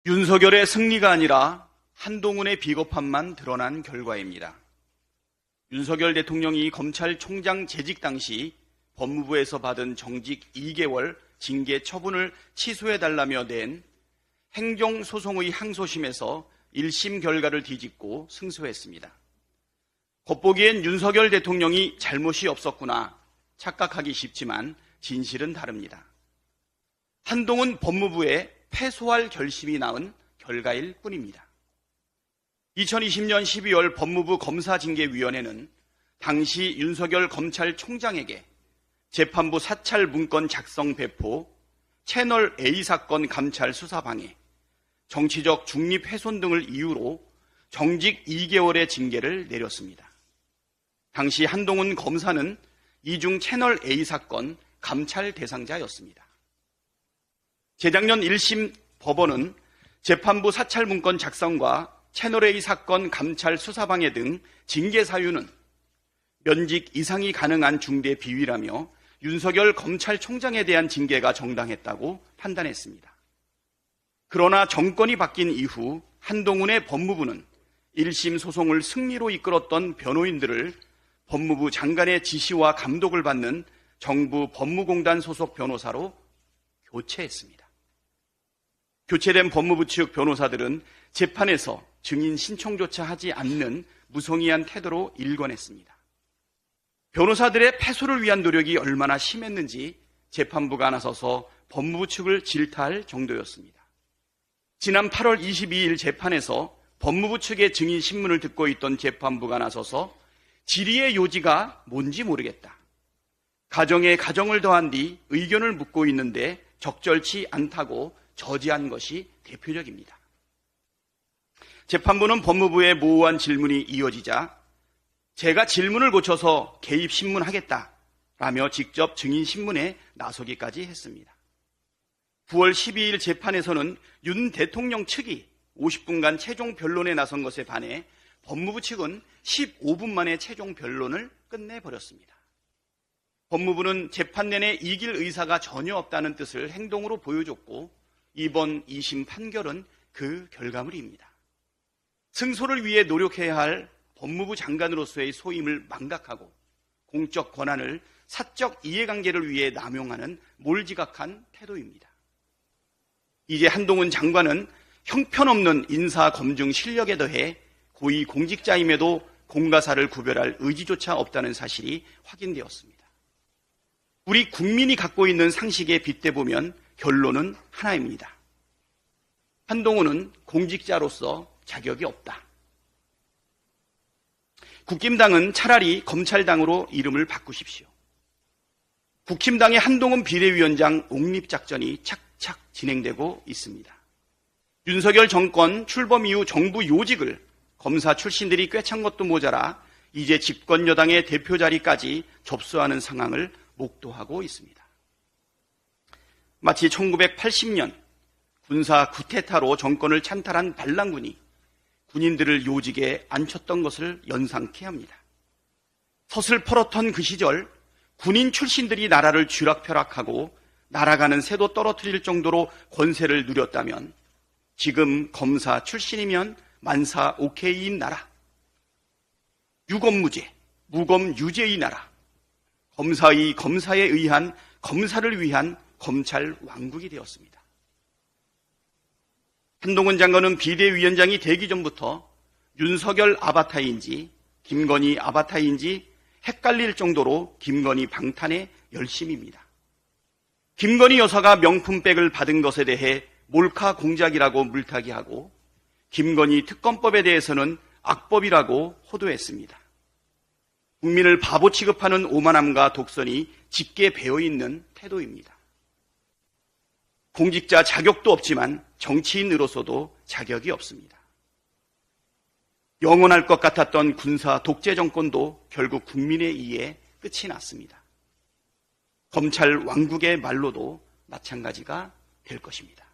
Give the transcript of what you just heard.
윤석열의 승리가 아니라 한동훈의 비겁함만 드러난 결과입니다. 윤석열 대통령이 검찰총장 재직 당시 법무부에서 받은 정직 2개월 징계 처분을 취소해달라며 낸 행정소송의 항소심에서 1심 결과를 뒤집고 승소했습니다. 겉보기엔 윤석열 대통령이 잘못이 없었구나 착각하기 쉽지만 진실은 다릅니다. 한동훈 법무부에 패소할 결심이 나온 결과일 뿐입니다. 2020년 12월 법무부 검사징계위원회는 당시 윤석열 검찰총장에게 재판부 사찰 문건 작성 배포, 채널 A 사건 감찰 수사 방해, 정치적 중립 훼손 등을 이유로 정직 2개월의 징계를 내렸습니다. 당시 한동훈 검사는 이중 채널 A 사건 감찰 대상자였습니다. 재작년 1심 법원은 재판부 사찰 문건 작성과 채널A 사건 감찰 수사방해 등 징계 사유는 면직 이상이 가능한 중대 비위라며 윤석열 검찰총장에 대한 징계가 정당했다고 판단했습니다. 그러나 정권이 바뀐 이후 한동훈의 법무부는 1심 소송을 승리로 이끌었던 변호인들을 법무부 장관의 지시와 감독을 받는 정부 법무공단 소속 변호사로 교체했습니다. 교체된 법무부 측 변호사들은 재판에서 증인 신청조차 하지 않는 무성의한 태도로 일관했습니다. 변호사들의 패소를 위한 노력이 얼마나 심했는지 재판부가 나서서 법무부 측을 질타할 정도였습니다. 지난 8월 22일 재판에서 법무부 측의 증인 신문을 듣고 있던 재판부가 나서서 질의의 요지가 뭔지 모르겠다. 가정에 가정을 더한 뒤 의견을 묻고 있는데 적절치 않다고 저지한 것이 대표적입니다. 재판부는 법무부의 모호한 질문이 이어지자 제가 질문을 고쳐서 개입 신문하겠다라며 직접 증인 신문에 나서기까지 했습니다. 9월 12일 재판에서는 윤 대통령 측이 50분간 최종 변론에 나선 것에 반해 법무부 측은 15분 만에 최종 변론을 끝내버렸습니다. 법무부는 재판 내내 이길 의사가 전혀 없다는 뜻을 행동으로 보여줬고 이번 2심 판결은 그 결과물입니다. 승소를 위해 노력해야 할 법무부 장관으로서의 소임을 망각하고 공적 권한을 사적 이해관계를 위해 남용하는 몰지각한 태도입니다. 이제 한동훈 장관은 형편없는 인사검증 실력에 더해 고위 공직자임에도 공과사를 구별할 의지조차 없다는 사실이 확인되었습니다. 우리 국민이 갖고 있는 상식에 빗대보면 결론은 하나입니다. 한동훈은 공직자로서 자격이 없다. 국힘당은 차라리 검찰당으로 이름을 바꾸십시오. 국힘당의 한동훈 비대위원장 옹립작전이 착착 진행되고 있습니다. 윤석열 정권 출범 이후 정부 요직을 검사 출신들이 꿰찬 것도 모자라 이제 집권 여당의 대표 자리까지 접수하는 상황을 목도하고 있습니다. 마치 1980년 군사 쿠데타로 정권을 찬탈한 반란군이 군인들을 요직에 앉혔던 것을 연상케 합니다. 덫을 풀었던 그 시절 군인 출신들이 나라를 쥐락펴락하고 날아가는 새도 떨어뜨릴 정도로 권세를 누렸다면 지금 검사 출신이면 만사 오케이인 나라, 유검무죄, 무검유죄의 나라, 검사에 의한 검사를 위한 검찰 왕국이 되었습니다. 한동훈 장관은 비대위원장이 되기 전부터 윤석열 아바타인지 김건희 아바타인지 헷갈릴 정도로 김건희 방탄에 열심입니다. 김건희 여사가 명품백을 받은 것에 대해 몰카 공작이라고 물타기하고 김건희 특검법에 대해서는 악법이라고 호도했습니다. 국민을 바보 취급하는 오만함과 독선이 짙게 배어있는 태도입니다. 공직자 자격도 없지만 정치인으로서도 자격이 없습니다. 영원할 것 같았던 군사 독재 정권도 결국 국민에 의해 끝이 났습니다. 검찰 왕국의 말로도 마찬가지가 될 것입니다.